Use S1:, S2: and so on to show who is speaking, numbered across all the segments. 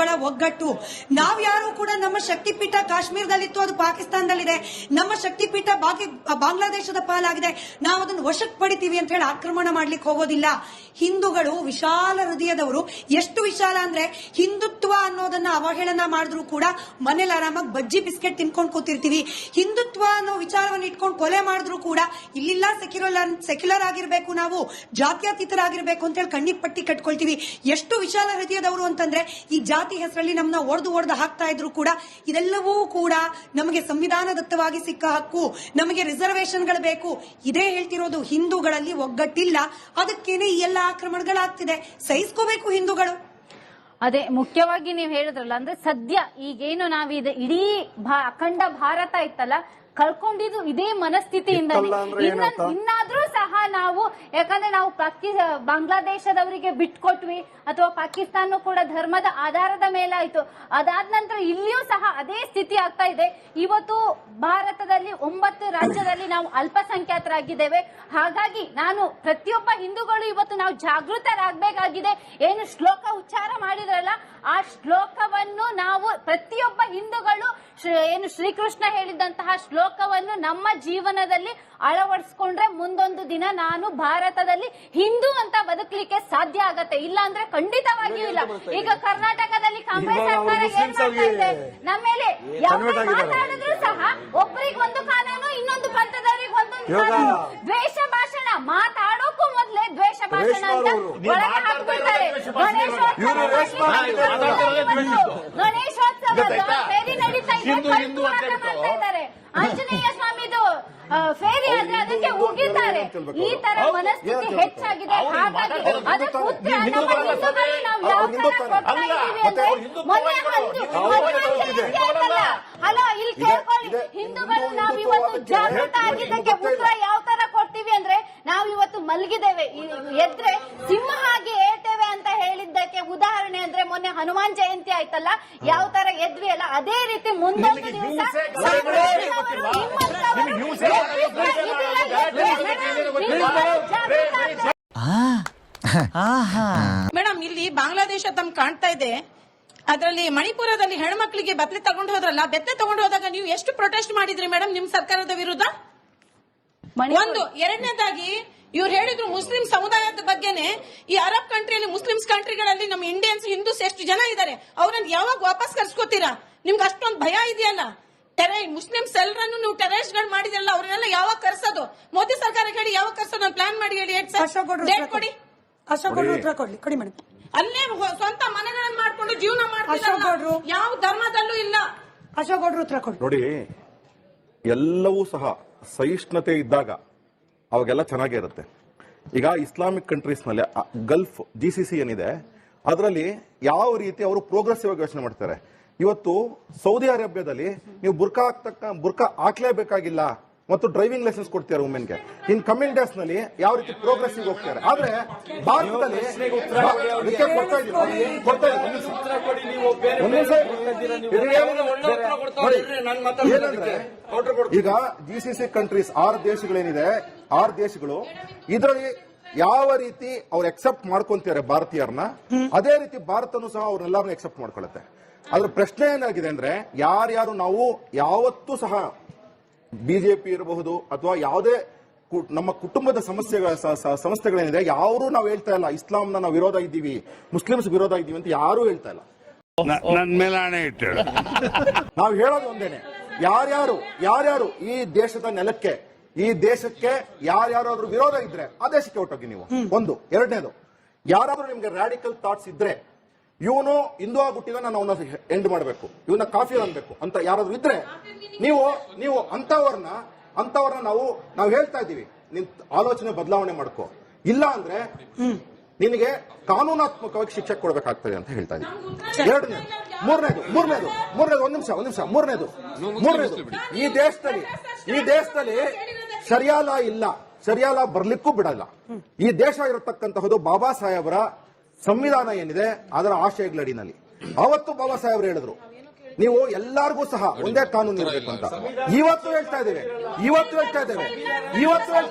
S1: ಹಿಂದೂಗಳ ಒಗ್ಗಟ್ಟು. ನಾವ್ಯಾರು ಕೂಡ ನಮ್ಮ ಶಕ್ತಿಪೀಠ ಕಾಶ್ಮೀರದಲ್ಲಿತ್ತು, ಅದು ಪಾಕಿಸ್ತಾನದಲ್ಲಿದೆ. ನಮ್ಮ ಶಕ್ತಿಪೀಠ ಬಾಂಗ್ಲಾದೇಶದ ಪಾಲಾಗಿದೆ, ನಾವು ಅದನ್ನು ವಶಕ್ಕೆ ಪಡಿತೀವಿ ಅಂತ ಹೇಳಿ ಆಕ್ರಮಣ ಮಾಡ್ಲಿಕ್ಕೆ ಹೋಗೋದಿಲ್ಲ. ಹಿಂದೂಗಳು ವಿಶಾಲ ಹೃದಯದವರು. ಎಷ್ಟು ವಿಶಾಲ ಅಂದ್ರೆ ಹಿಂದುತ್ವ ಅನ್ನೋದನ್ನ ಅವಹೇಳನ ಮಾಡಿದ್ರು ಕೂಡ ಮನೇಲಿ ಆರಾಮಾಗಿ ಬಜ್ಜಿ ಬಿಸ್ಕೆಟ್ ತಿನ್ಕೊಂಡು ಕೂತಿರ್ತೀವಿ. ಹಿಂದುತ್ವ ಅನ್ನೋ ವಿಚಾರವನ್ನು ಇಟ್ಕೊಂಡು ಕೊಲೆ ಮಾಡಿದ್ರು ಕೂಡ ಇಲ್ಲಿಲ್ಲ, ಸೆಕ್ಯುಲರ್ ಆಗಿರ್ಬೇಕು, ನಾವು ಜಾತ್ಯತೀತರಾಗಿರ್ಬೇಕು ಅಂತ ಹೇಳಿ ಕಣ್ಣಿಗೆ ಪಟ್ಟಿ ಕಟ್ಕೊಳ್ತೀವಿ. ಎಷ್ಟು ವಿಶಾಲ ಹೃದಯದವರು ಅಂತಂದ್ರೆ ಈ ಜಾತಿ ಹೆಸರಲ್ಲಿ ನಮ್ಮನ್ನ ಒಡೆದು ಹಾಕ್ತಾ ಇದ್ರು ಕೂಡ ಇದೆಲ್ಲವೂ ಕೂಡ ನಮಗೆ ಸಂವಿಧಾನದತ್ತವಾಗಿ ಸಿಕ್ಕ ಹಕ್ಕು, ನಮಗೆ ರಿಸರ್ವೇಶನ್ಗಳು ಬೇಕು. ಇದೇ ಹೇಳ್ತಿರೋದು, ಹಿಂದೂಗಳಲ್ಲಿ ಒಗ್ಗಟ್ಟಿಲ್ಲ, ಅದಕ್ಕೇನೆ ಈ ಎಲ್ಲ ಆಕ್ರಮಣಗಳಾಗ್ತಿದೆ. ಸಹಿಸ್ಕೋಬೇಕು ಹಿಂದೂಗಳು.
S2: ಅದೇ ಮುಖ್ಯವಾಗಿ ನೀವು ಹೇಳಿದ್ರಲ್ಲ, ಅಂದ್ರೆ ಸದ್ಯ ಈಗೇನು ನಾವಿದೆ ಇಡೀ ಅಖಂಡ ಭಾರತ ಇತ್ತಲ್ಲ ಕಳ್ಕೊಂಡಿದ್ದು ಇದೇ ಮನಸ್ಥಿತಿಯಿಂದ. ಇನ್ನಾದ್ರೂ ಸಹ ನಾವು, ಯಾಕಂದ್ರೆ ನಾವು ಬಾಂಗ್ಲಾದೇಶದವರಿಗೆ ಬಿಟ್ಕೊಟ್ವಿ, ಅಥವಾ ಪಾಕಿಸ್ತಾನ ಕೂಡ ಧರ್ಮದ ಆಧಾರದ ಮೇಲಾಯ್ತು. ಅದಾದ ನಂತರ ಇಲ್ಲಿಯೂ ಸಹ ಅದೇ ಸ್ಥಿತಿ ಆಗ್ತಾ ಇದೆ. ಇವತ್ತು ಭಾರತದಲ್ಲಿ 9 ರಾಜ್ಯದಲ್ಲಿ ನಾವು ಅಲ್ಪಸಂಖ್ಯಾತರಾಗಿದ್ದೇವೆ. ಹಾಗಾಗಿ ನಾನು ಪ್ರತಿಯೊಬ್ಬ ಹಿಂದೂಗಳು ಇವತ್ತು ನಾವು ಜಾಗೃತರಾಗಬೇಕಾಗಿದೆ. ಏನು ಶ್ಲೋಕ ಉಚ್ಚಾರ ಮಾಡಿದ್ರಲ್ಲ, ಆ ಶ್ಲೋಕವನ್ನು ನಾವು ಪ್ರತಿಯೊಬ್ಬ ಹಿಂದೂಗಳು ಏನು ಶ್ರೀಕೃಷ್ಣ ಹೇಳಿದಂತಹ ಶ್ಲೋಕವನ್ನು ನಮ್ಮ ಜೀವನದಲ್ಲಿ ಅಳವಡಿಸಿಕೊಂಡ್ರೆ ಮುಂದೊಂದು ದಿನ ನಾನು ಭಾರತದಲ್ಲಿ ಹಿಂದೂ ಅಂತ ಬದುಕಲಿಕ್ಕೆ ಸಾಧ್ಯ ಆಗತ್ತೆ. ಇಲ್ಲ ಅಂದ್ರೆ ಖಂಡಿತವಾಗಿಯೂ ಇಲ್ಲ. ಈಗ ಕರ್ನಾಟಕದಲ್ಲಿ ಕಾಂಗ್ರೆಸ್ ಸರ್ಕಾರ ಏನ್ ಮಾಡ್ತಾ ಇದೆ, ನಮ್ಮ ಮೇಲೆ ಯಾವುದೇ ಮಾತಾಡಿದ್ರು ಸಹ ಒಬ್ಬರಿಗೊಂದು ಕಾನೂನು, ಇನ್ನೊಂದು ಪಂಥದವರಿಗೆ ಒಂದೊಂದು ಕಾನೂನು. ದ್ವೇಷ ಭಾಷಣ ಮಾತಾಡೋಕ್ಕೂ ಮೊದಲೇ ದ್ವೇಷ ಭಾಷಣ ಅಂತ ಒಳಗೆ ಹಾಕ್ಬಿಡ್ತಾರೆ. ಗಣೇಶೋತ್ಸವದ ಫೇರಿ ನಡೀತಾ ಇದ್ದಾರೆ. ಆಂಜನೇಯ ಸ್ವಾಮಿದು ಫೇರಿ ಆದ್ರೆ ಅದಕ್ಕೆ ಉಗಿತಾರೆ. ಈ ತರ ಮನಸ್ಥಿತಿ ಹೆಚ್ಚಾಗಿದೆ. ಹಾಗಾಗಿ ಅದಕ್ಕೆ ಉತ್ತರ ನಮ್ಮ ಹಿಂದೂಗಳು ನಾವು ಯಾವ ತರ ಕೊಡ್ತಾ ಇದೀವಿ ಅಂದ್ರೆ, ಮೊನ್ನೆ ಅಲ್ಲ ಇಲ್ಲಿ ಕೇಳ್ಕೊಳ್ಳಿ, ಹಿಂದೂಗಳು ನಾವಿವತ್ತು ಜಾಗೃತ ಆಗಿದ್ದಕ್ಕೆ ಉತ್ತರ ಯಾವ ತರ ಕೊಡ್ತೀವಿ ಅಂದ್ರೆ, ನಾವು ಇವತ್ತು ಮಲಗಿದ್ದೇವೆ, ಎದ್ರೆ ಸಿಂಹ ಹಾಗೆ ಹೇಳ್ತೇವೆ ಅಂತ ಹೇಳಿದ್ದಕ್ಕೆ ಉದಾಹರಣೆ ಅಂದ್ರೆ ಮೊನ್ನೆ ಹನುಮಾನ್ ಜಯಂತಿ ಆಯ್ತಲ್ಲ, ಯಾವ ತರ ಎದ್ವಿ ಅಲ್ಲ, ಅದೇ ರೀತಿ ಮುಂದೊಂದು ದಿವಸ
S3: ಮೇಡಮ್ ಇಲ್ಲಿ ಬಾಂಗ್ಲಾದೇಶ ತಮ್ಗೆ ಕಾಣ್ತಾ ಇದೆ. ಅದರಲ್ಲಿ ಮಣಿಪುರದಲ್ಲಿ ಹೆಣ್ಮಕ್ಳಿಗೆ ಬತ್ಲೆ ತಗೊಂಡು ಹೋದ್ರಲ್ಲ, ಬೆತ್ತಲೆ ತಗೊಂಡು ಹೋದಾಗ ನೀವು ಎಷ್ಟು ಪ್ರೊಟೆಸ್ಟ್ ಮಾಡಿದ್ರಿ ಮೇಡಮ್ ನಿಮ್ ಸರ್ಕಾರದ ವಿರುದ್ಧ? ಒಂದು. ಎರಡನೇದಾಗಿ ಇವ್ರು ಹೇಳಿದ್ರು ಮುಸ್ಲಿಂ ಸಮುದಾಯದ ಬಗ್ಗೆನೆ, ಈ ಅರಬ್ ಕಂಟ್ರಿಯಲ್ಲಿ ಮುಸ್ಲಿಮ್ಸ್ ಕಂಟ್ರಿಗಳಲ್ಲಿ ನಮ್ಮ ಇಂಡಿಯನ್ಸ್ ಹಿಂದೂಸ್ ಎಷ್ಟು ಜನ ಇದ್ದಾರೆ, ಅವ್ರನ್ನ ಯಾವಾಗ ವಾಪಸ್ ಕರ್ಸ್ಕೊತೀರಾ? ನಿಮ್ಗೆ ಅಷ್ಟೊಂದು ಭಯ ಇದೆಯಲ್ಲ. ಮುಸ್ಲಿಮ್ಸ್ ಎಲ್ಲರನ್ನು ನೀವು ಟೆರರಿಸ್ಟ್ ಗಳು ಮಾಡಿದ್ರಲ್ಲ, ಅವ್ರನ್ನೆಲ್ಲ ಯಾವಾಗ ಕರ್ಸೋದು? ಮೋದಿ ಸರ್ಕಾರ ಹೇಳಿ ಯಾವಾಗ ಕರ್ಸೋದು? ಪ್ಲಾನ್ ಮಾಡಿ ಹೇಳಿ. ಡೇಟ್ ಕೊಡಿ.
S1: ಕೊಡಿ ಮೇಡಮ್.
S3: ಅಲ್ಲೇ ಸ್ವಂತ ಮನೆಗಳನ್ನು ಮಾಡ್ಕೊಂಡು ಜೀವನ ಮಾಡ್ತಾರೆ, ಯಾವ ಧರ್ಮದಲ್ಲೂ ಇಲ್ಲ.
S1: ಅಶೋಕ್ ಗೌಡ್ರು ಉತ್ತರ ಕೊಡಿ.
S4: ನೋಡಿ, ಎಲ್ಲವೂ ಸಹ ಸಹಿಷ್ಣುತೆ ಇದ್ದಾಗ ಅವಾಗೆಲ್ಲ ಚೆನ್ನಾಗೇ ಇರುತ್ತೆ. ಈಗ ಇಸ್ಲಾಮಿಕ್ ಕಂಟ್ರೀಸ್ ನಲ್ಲಿ ಗಲ್ಫ್ GCC ಏನಿದೆ, ಅದರಲ್ಲಿ ಯಾವ ರೀತಿ ಅವರು ಪ್ರೋಗ್ರೆಸಿವ್ ಆಗಿ ಯೋಚನೆ ಮಾಡ್ತಾರೆ. ಇವತ್ತು ಸೌದಿ ಅರೇಬಿಯಾದಲ್ಲಿ ನೀವು ಬುರ್ಕಾ ಹಾಕ್ಲೇಬೇಕಾಗಿಲ್ಲ ಮತ್ತು ಡ್ರೈವಿಂಗ್ ಲೈಸೆನ್ಸ್ ಕೊಡ್ತಾರೆ ವುಮೆನ್ಗೆ. ಇನ್ ಕಮಿಂಗ್ ಡೇಸ್ ನಲ್ಲಿ ಯಾವ ರೀತಿ ಪ್ರೋಗ್ರೆಸಿವ್ ಹೋಗ್ತಾರೆ. ಆದ್ರೆ ಭಾರತದಲ್ಲಿ ಈಗ GCC ಕಂಟ್ರೀಸ್ 6 ದೇಶಗಳೇನಿದೆ, 6 ದೇಶಗಳು ಇದರಲ್ಲಿ ಯಾವ ರೀತಿ ಅವ್ರು ಎಕ್ಸೆಪ್ಟ್ ಮಾಡ್ಕೊಂತಾರೆ ಭಾರತೀಯರನ್ನ, ಅದೇ ರೀತಿ ಭಾರತನೂ ಸಹ ಅವ್ರನ್ನೆಲ್ಲರನ್ನ ಎಕ್ಸೆಪ್ಟ್ ಮಾಡ್ಕೊಳ್ಳುತ್ತೆ. ಅದ್ರ ಪ್ರಶ್ನೆ ಏನಾಗಿದೆ ಅಂದ್ರೆ, ಯಾರ್ಯಾರು ನಾವು ಯಾವತ್ತೂ ಸಹ ಬಿಜೆಪಿ ಇರಬಹುದು ಅಥವಾ ಯಾವುದೇ ನಮ್ಮ ಕುಟುಂಬದ ಸಂಸ್ಥೆಗಳೇನಿದೆ, ಯಾರು ನಾವು ಹೇಳ್ತಾ ಇಲ್ಲ ಇಸ್ಲಾಂನ ನಾವು ವಿರೋಧ ಇದ್ದೀವಿ, ಮುಸ್ಲಿಮ್ಸ್ ವಿರೋಧ ಇದ್ದೀವಿ ಅಂತ ಯಾರು ಹೇಳ್ತಾ ಇಲ್ಲ.
S5: ನನ್ನ ಮೇಲೆ ಆಣೆ ಇಟ್ಟು
S4: ನಾವು ಹೇಳೋದು ಒಂದೇನೆ, ಯಾರ್ಯಾರು ಈ ದೇಶದ ನೆಲಕ್ಕೆ, ಈ ದೇಶಕ್ಕೆ ಯಾರ್ಯಾರಾದ್ರೂ ವಿರೋಧ ಇದ್ರೆ ಆ ದೇಶಕ್ಕೆ ಹೊರಟೋಗಿ ನೀವು. ಒಂದು. ಎರಡನೇದು, ಯಾರಾದ್ರೂ ನಿಮ್ಗೆ ರ್ಯಾಡಿಕಲ್ ಥಾಟ್ಸ್ ಇದ್ರೆ, ಇವನು ಹಿಂದೂ ಆಗ್ಬಿಟ್ಟಿದ ನಾನು ಅವನ್ನ ಎಂಡ್ ಮಾಡಬೇಕು, ಇವನ್ನ ಕಾಫಿ ಅನ್ಬೇಕು ಅಂತ ಯಾರಾದ್ರೂ ಇದ್ರೆ ನೀವು ಅಂತವ್ರನ್ನ ನಾವು ಹೇಳ್ತಾ ಇದ್ದೀವಿ, ನಿನ್ ಆಲೋಚನೆ ಬದಲಾವಣೆ ಮಾಡ್ಕೋ. ಇಲ್ಲ ಅಂದ್ರೆ ನಿನಗೆ ಕಾನೂನಾತ್ಮಕವಾಗಿ ಶಿಕ್ಷೆ ಕೊಡಬೇಕಾಗ್ತದೆ ಅಂತ ಹೇಳ್ತಾ ಇದ್ದೀವಿ. ಎರಡನೇದು. ಮೂರನೇದು ಒಂದ್ ನಿಮಿಷ. ಮೂರನೇದು, ಈ ದೇಶದಲ್ಲಿ ಶರಿಯಾ ಲಾ ಇಲ್ಲ, ಶರಿಯಾ ಲಾ ಬರ್ಲಿಕ್ಕೂ ಬಿಡಲ್ಲ. ಈ ದೇಶ ಇರತಕ್ಕಂತಹದ್ದು ಬಾಬಾ ಸಾಹೇಬರ ಸಂವಿಧಾನ ಏನಿದೆ ಅದರ ಆಶಯಗಳಡಿನಲ್ಲಿ. ಅವತ್ತು ಬಾಬಾ ಸಾಹೇಬ್ರು ಹೇಳಿದ್ರು ನೀವು ಎಲ್ಲಾರ್ಗೂ ಸಹ ಒಂದೇ ಕಾನೂನು ಇರಬೇಕು ಅಂತ. ಇವತ್ತು ಹೇಳ್ತಾ ಇದ್ದೇವೆ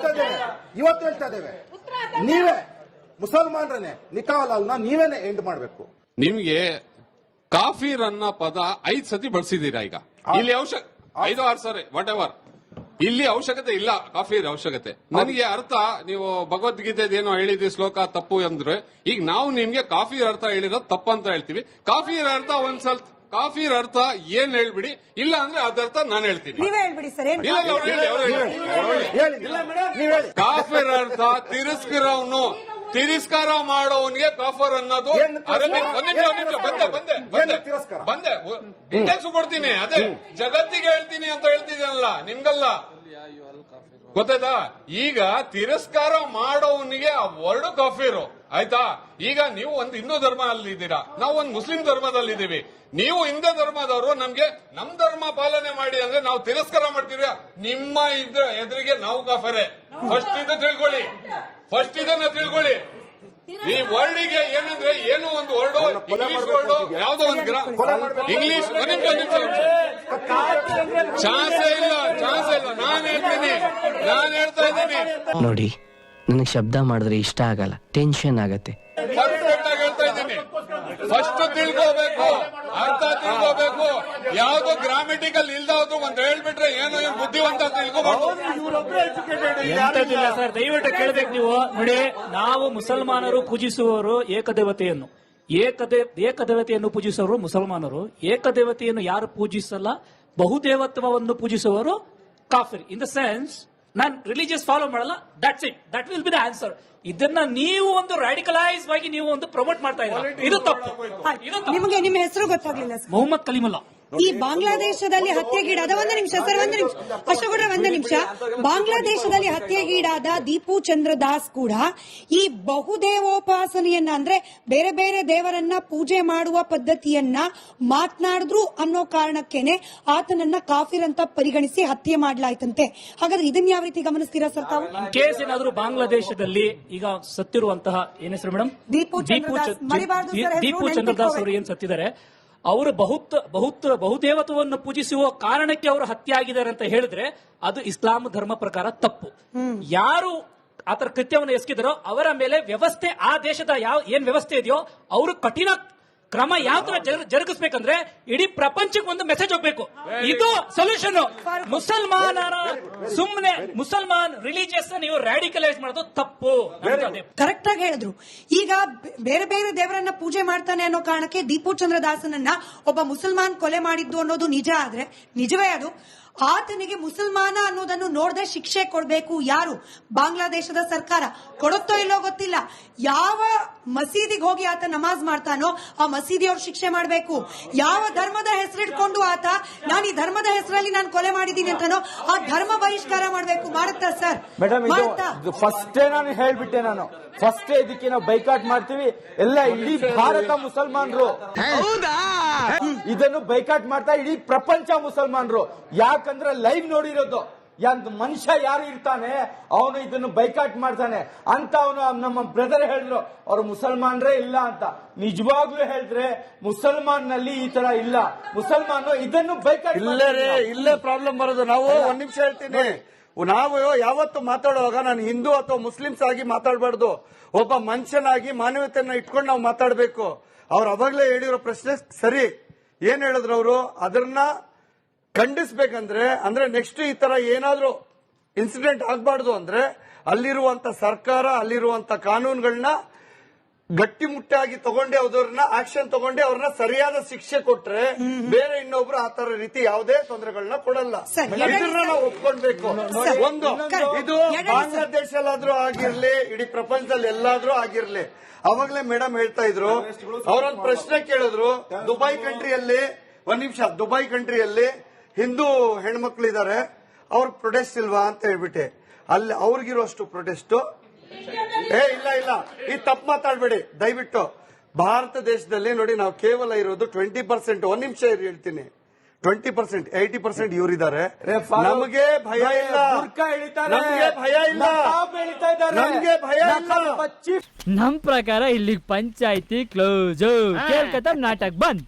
S4: ನೀವೇ ಮುಸಲ್ಮಾನರನ್ನೇ ನಿಕಾ ಹಲಾಲ್ನ ನೀವೇನೆ ಎಂಡ್ ಮಾಡಬೇಕು.
S5: ನಿಮ್ಗೆ
S6: ಕಾಫೀರ್ ಅನ್ನೋ ಪದ 5 ಸತಿ ಬಳಸಿದೀರಾ ಈಗ. ಇಲ್ಲಿ 5 6 ಸರಿ ವಾಟ್ ಎವರ್. ಇಲ್ಲಿ ಅವಶ್ಯಕತೆ ಇಲ್ಲ ಕಾಫೀರ್ ಅವಶ್ಯಕತೆ. ನನಗೆ ಅರ್ಥ ನೀವು ಭಗವದ್ಗೀತೆದೇನೋ ಹೇಳಿದ್ರಿ ಶ್ಲೋಕ ತಪ್ಪು ಅಂದ್ರೆ, ಈಗ ನಾವು ನಿಮ್ಗೆ ಕಾಫೀರ್ ಅರ್ಥ ಹೇಳಿರೋದು ತಪ್ಪಂತ ಹೇಳ್ತೀವಿ. ಕಾಫೀರ್ ಅರ್ಥ ಒಂದ್ಸಲ ಕಾಫೀರ್ ಅರ್ಥ ಏನ್ ಹೇಳ್ಬಿಡಿ, ಇಲ್ಲ ಅಂದ್ರೆ ಅದರ್ಥ ನಾನು ಹೇಳ್ತೀನಿ.
S1: ನೀವೇ ಹೇಳ್ಬಿಡಿ ಸರ್. ಏನು
S6: ಇಲ್ಲ, ಅವ್ರು ಹೇಳಿ, ಅವ್ರು ಹೇಳಿ. ಕಾಫೀರ್ ಅರ್ಥ ತಿರಸ್ಕಾರ ಮಾಡೋವನ್ಗೆ ಕಾಫರ್ ಅನ್ನೋದು ಅರಬಿಕ್. ಬಂದೆ ಡೀಟೇಲ್ಸ್ ಕೊಡ್ತೀನಿ. ಅದೇ ಜಗತ್ತಿಗೆ ಹೇಳ್ತೀನಿ ಅಂತ ಹೇಳ್ತಿದ್ದೀನಲ್ಲ, ನಿಮ್ಗಲ್ಲ. ಗೊತ್ತಾಯ್ತಾ? ಈಗ ತಿರಸ್ಕಾರ ಮಾಡೋವನಿಗೆ ಆ ವರ್ಡ್ ಕಾಫೀರು ಆಯ್ತಾ. ಈಗ ನೀವು ಒಂದು ಹಿಂದೂ ಧರ್ಮ ಅಲ್ಲಿ ಇದ್ದೀರಾ, ನಾವು ಒಂದು ಮುಸ್ಲಿಂ ಧರ್ಮದಲ್ಲಿದ್ದೀವಿ. ನೀವು ಹಿಂದೂ ಧರ್ಮದವರು ನಮ್ಗೆ ನಮ್ ಧರ್ಮ ಪಾಲನೆ ಮಾಡಿ ಅಂದ್ರೆ ನಾವು ತಿರಸ್ಕಾರ ಮಾಡ್ತೀವಿ. ನಿಮ್ಮ ಎದುರಿಗೆ ನಾವು ಕಾಫರೆ. ಫಸ್ಟ್ ಇದನ್ನ ತಿಳ್ಕೊಳ್ಳಿ. ಈ ವರ್ಡಿಗೆ ಏನಂದ್ರೆ ಏನು ಒಂದು ವರ್ಡ್ ಇಂಗ್ಲಿಷ್ ವರ್ಡ್ ಯಾವ್ದೋ ಒಂದು ಇಂಗ್ಲಿಷ್ ಚಾನ್ಸೇ ಇಲ್ಲ. ನಾನು ಹೇಳ್ತಾ ಇದ್ದೀನಿ
S7: ನೋಡಿ, ನನಗೆ ಶಬ್ದ ಮಾಡಿದ್ರೆ ಇಷ್ಟ ಆಗಲ್ಲ, ಟೆನ್ಷನ್ ಆಗತ್ತೆ.
S6: ಪರ್ಫೆಕ್ಟ್ ಆಗಿ ಹೇಳ್ತಾ ಇದ್ದೀನಿ. ಫಸ್ಟ್ ತಿಳ್ಕೋಬೇಕು, ಅರ್ಥ ತಿಳ್ಕೋಬೇಕು. ಯಾವ್ದು ಗ್ರಾಮೆಟಿಕಲ್ ಇಲ್ದಾದ್ರು ಒಂದ್ ಹೇಳ್ಬಿಟ್ರೆ ಏನೋ ಬುದ್ಧಿವಂತ ತಿಳ್ಕೋಬಹುದು.
S8: ಎಂತದಿಲ್ಲ ಸರ್, ದಯವಿಟ್ಟು ಕೇಳ್ಬೇಕು ನೀವು. ನೋಡಿ, ನಾವು ಮುಸಲ್ಮಾನರು ಪೂಜಿಸುವವರು ಏಕದೇವತೆಯನ್ನು, ಏಕದೇವತೆಯನ್ನು ಪೂಜಿಸುವವರು ಮುಸಲ್ಮಾನರು. ಏಕದೇವತೆಯನ್ನು ಯಾರು ಪೂಜಿಸಲ್ಲ, ಬಹುದೇವತ್ವವನ್ನು ಪೂಜಿಸುವವರು ಕಾಫಿರ್. ಇನ್ ದ ಸೆನ್ಸ್ ನಾನು ರಿಲಿಜಿಯಸ್ ಫಾಲೋ ಮಾಡಲ್ಲ, that's it, that will be the answer. ಇದನ್ನ ನೀವು ಒಂದು ರಾಡಿಕಲೈಸ್ ಆಗಿ ನೀವು ಒಂದು ಪ್ರಮೋಟ್ ಮಾಡ್ತಾ ಇದ್ದೀರಾ, ಇದು ತಪ್ಪು.
S1: ನಿಮಗೆ ನಿಮ್ಮ ಹೆಸರು ಗೊತ್ತಾಗ್ಲಿಲ್ಲ ಸರ್.
S8: ಮೊಹಮ್ಮದ್ ಕಲೀಮುಲ್ಲಾ.
S1: ಈ ಬಾಂಗ್ಲಾದೇಶದಲ್ಲಿ ಹತ್ಯೆಗೀಡಾದ ಒಂದು ನಿಮಿಷ ಅಶೋಕರ ಒಂದು ನಿಮಿಷ. ಬಾಂಗ್ಲಾದೇಶದಲ್ಲಿ ಹತ್ಯೆಗೀಡಾದ ದೀಪು ಚಂದ್ರ ದಾಸ್ ಕೂಡ ಈ ಬಹುದೇವೋಪಾಸನೆಯನ್ನ ಅಂದ್ರೆ ಬೇರೆ ಬೇರೆ ದೇವರನ್ನ ಪೂಜೆ ಮಾಡುವ ಪದ್ಧತಿಯನ್ನ ಮಾತನಾಡಿದ್ರು ಅನ್ನೋ ಕಾರಣಕ್ಕೇನೆ ಆತನನ್ನ ಕಾಫಿರ್ ಅಂತ ಪರಿಗಣಿಸಿ ಹತ್ಯೆ ಮಾಡಲಾಯ್ತಂತೆ. ಹಾಗಾದ್ರೆ ಇದನ್ನ ಯಾವ ರೀತಿ ಗಮನಿಸ್ತೀರಾ ಸರ್ ತಾವು?
S8: ಕೇಸ್ ಏನಾದ್ರು ಬಾಂಗ್ಲಾದೇಶದಲ್ಲಿ ಈಗ ಸತ್ತಿರುವಂತಹ ಏನ್ ಹೆಸರು ಮೇಡಮ್?
S1: ದೀಪು
S8: ಚಂದ್ರ ದಾಸ್ ಅವರು ಏನ್ ಸತ್ತಿದ್ದಾರೆ, ಅವರು ಬಹುದೇವತ್ವವನ್ನು ಪೂಜಿಸುವ ಕಾರಣಕ್ಕೆ ಅವರು ಹತ್ಯೆ ಆಗಿದ್ದಾರೆ ಅಂತ ಹೇಳಿದ್ರೆ ಅದು ಇಸ್ಲಾಂ ಧರ್ಮ ಪ್ರಕಾರ ತಪ್ಪು. ಯಾರು ಆತರ ಕೃತ್ಯವನ್ನು ಎಸಗಿದರೋ ಅವರ ಮೇಲೆ ವ್ಯವಸ್ಥೆ, ಆ ದೇಶದ ಏನ್ ವ್ಯವಸ್ಥೆ ಇದೆಯೋ ಅವರು ಕಠಿಣ ಕ್ರಮ ಯಾವ ತರ ಜರುಗಿಸ್ಬೇಕಂದ್ರೆ ಇಡೀ ಪ್ರಪಂಚಕ್ಕೆ ಒಂದು ಮೆಸೇಜ್ ಹೋಗ್ಬೇಕು. ಇದು ಸೊಲ್ಯೂಷನ್. ಮುಸಲ್ಮಾನ್ ರಿಲಿಜಿಯಸ್ ನೀವು ರಾಡಿಕಲೈಸ್ ಮಾಡೋದು ತಪ್ಪು.
S1: ಕರೆಕ್ಟ್ ಆಗಿ ಹೇಳಿದ್ರು. ಈಗ ಬೇರೆ ಬೇರೆ ದೇವರನ್ನ ಪೂಜೆ ಮಾಡ್ತಾನೆ ಅನ್ನೋ ಕಾರಣಕ್ಕೆ ದೀಪು ಚಂದ್ರ ದಾಸನನ್ನ ಒಬ್ಬ ಮುಸಲ್ಮಾನ್ ಕೊಲೆ ಮಾಡಿದ್ದು ಅನ್ನೋದು ನಿಜ ಆದ್ರೆ, ನಿಜವೇ ಅದು, ಆತನಿಗೆ ಮುಸಲ್ಮಾನ ಅನ್ನೋದನ್ನು ನೋಡದೆ ಶಿಕ್ಷೆ ಕೊಡಬೇಕು. ಯಾರು? ಬಾಂಗ್ಲಾದೇಶದ ಸರ್ಕಾರ. ಕೊಡುತ್ತೋ ಇಲ್ಲೋ ಗೊತ್ತಿಲ್ಲ. ಯಾವ ಮಸೀದಿಗೆ ಹೋಗಿ ಆತ ನಮಾಜ್ ಮಾಡ್ತಾನೋ ಆ ಮಸೀದಿಯವ್ರು ಶಿಕ್ಷೆ ಮಾಡಬೇಕು. ಯಾವ ಧರ್ಮದ ಹೆಸರಿಟ್ಕೊಂಡು ಆತ ನಾನು ಈ ಧರ್ಮದ ಹೆಸರಲ್ಲಿ ನಾನು ಕೊಲೆ ಮಾಡಿದ್ದೀನಿ ಅಂತಾನೋ ಆ ಧರ್ಮ ಬಹಿಷ್ಕಾರ ಮಾಡಬೇಕು. ಮಾಡುತ್ತಾ ಸರ್?
S9: ಮೇಡಮ್, ಇದು ಫಸ್ಟೇ ನಾನು ಹೇಳ್ಬಿಟ್ಟೆ. ನಾನು ಫಸ್ಟೇ ಇದಕ್ಕೆ ನಾವು ಬೈಕಾಟ್ ಮಾಡ್ತೀವಿ ಎಲ್ಲ. ಇಡೀ ಭಾರತ ಮುಸಲ್ಮಾನರು ಇದನ್ನು ಬೈಕಾಟ್ ಮಾಡ್ತಾ, ಇಡೀ ಪ್ರಪಂಚ ಮುಸಲ್ಮಾನರು. ಯಾಕಂದ್ರೆ ಲೈವ್ ನೋಡಿರೋದು. ಮನುಷ್ಯ ಯಾರು ಇರ್ತಾನೆ ಅವನು ಇದನ್ನು ಬೈಕಾಟ್ ಮಾಡ್ತಾನೆ ಅಂತ ಅವನು ನಮ್ಮ ಬ್ರದರ್ ಹೇಳಿದ್ರು. ಅವ್ರು ಮುಸಲ್ಮಾನರೇ ಇಲ್ಲ ಅಂತ. ನಿಜವಾಗ್ಲೂ ಹೇಳಿದ್ರೆ ಮುಸಲ್ಮಾನ್ ನಲ್ಲಿ ಈ ತರ ಇಲ್ಲ. ಮುಸಲ್ಮಾನ್ ಇದನ್ನು ಬೈಕಾಟ್
S5: ಇಲ್ಲೇ ಪ್ರಾಬ್ಲಮ್ ಬರೋದು. ನಾವು ಒಂದ್ ನಿಮಿಷ ಹೇಳ್ತೀನಿ. ನಾವು ಯಾವತ್ತು ಮಾತಾಡುವಾಗ ನಾನು ಹಿಂದೂ ಅಥವಾ ಮುಸ್ಲಿಮ್ಸ್ ಆಗಿ ಮಾತಾಡಬಾರ್ದು. ಒಬ್ಬ ಮನುಷ್ಯನಾಗಿ ಮಾನವತೆಯನ್ನ ಇಟ್ಕೊಂಡು ನಾವು ಮಾತಾಡಬೇಕು. ಅವ್ರು ಅವಾಗಲೇ ಹೇಳಿರೋ ಪ್ರಶ್ನೆ ಸರಿ. ಏನ್ ಹೇಳಿದ್ರು ಅವರು? ಅದನ್ನ ಖಂಡಿಸ್ಬೇಕಂದ್ರೆ ಅಂದ್ರೆ ನೆಕ್ಸ್ಟ್ ಈ ತರ ಏನಾದ್ರೂ ಇನ್ಸಿಡೆಂಟ್ ಆಗಬಾರ್ದು ಅಂದ್ರೆ ಅಲ್ಲಿರುವಂತ ಸರ್ಕಾರ, ಅಲ್ಲಿರುವಂತ ಕಾನೂನುಗಳನ್ನ ಗಟ್ಟಿಮುಟ್ಟಾಗಿ ತಗೊಂಡೆ ಅವ್ರನ್ನ ಆಕ್ಷನ್ ತಗೊಂಡೆ ಅವ್ರನ್ನ ಸರಿಯಾದ ಶಿಕ್ಷೆ ಕೊಟ್ರೆ ಬೇರೆ ಇನ್ನೊಬ್ರು ಆ ತರ ರೀತಿ ಯಾವುದೇ ತೊಂದರೆಗಳನ್ನ ಕೊಡಲ್ಲ. ಇದನ್ನ ನಾವು ಒಪ್ಕೊಳ್ಬೇಕು. ಒಂದು, ಇದು ಬಾಂಗ್ಲಾದೇಶಲ್ಲಾದ್ರೂ ಆಗಿರ್ಲಿ, ಇಡೀ ಪ್ರಪಂಚದಲ್ಲಿ ಎಲ್ಲಾದ್ರೂ ಆಗಿರ್ಲಿ. ಅವಾಗಲೇ ಮೇಡಮ್ ಹೇಳ್ತಾ ಇದ್ರು, ಅವರೊಂದು ಪ್ರಶ್ನೆ ಕೇಳಿದ್ರು. ದುಬೈ ಕಂಟ್ರಿಯಲ್ಲಿ, ಒಂದ್ ನಿಮಿಷ, ದುಬೈ ಕಂಟ್ರಿಯಲ್ಲಿ ಹಿಂದೂ ಹೆಣ್ಮಕ್ಳಿದ್ದಾರೆ, ಅವ್ರ ಪ್ರೊಟೆಸ್ಟ್ ಇಲ್ವಾ ಅಂತ ಹೇಳ್ಬಿಟ್ಟೆ. ಅಲ್ಲಿ ಅವ್ರಿಗಿರುವಷ್ಟು ಪ್ರೊಟೆಸ್ಟ್ ಇಲ್ಲ. ಈ ತಪ್ಪು ಮಾತಾಡಬೇಡಿ ದಯವಿಟ್ಟು. ಭಾರತ ದೇಶದಲ್ಲಿ ನೋಡಿ, ನಾವು ಕೇವಲ ಇರೋದು 20%. ಒಂದ್ ನಿಮಿಷ ಹೇಳ್ತೀನಿ. 20%, 80% ಇವರಿದ್ದಾರೆ. ನಮಗೆ ಭಯ ಇಲ್ಲ, ನಮಗೆ ಭಯ ಇಲ್ಲ, ನಮಗೆ ಭಯ ಇಲ್ಲ.
S10: ನಮ್ ಪ್ರಕಾರ ಇಲ್ಲಿ ಪಂಚಾಯ್ತಿ ಕ್ಲೋಸ್. ಕೇಳ್ಕತ್ತ ನಾಟಕ ಬಂದ್.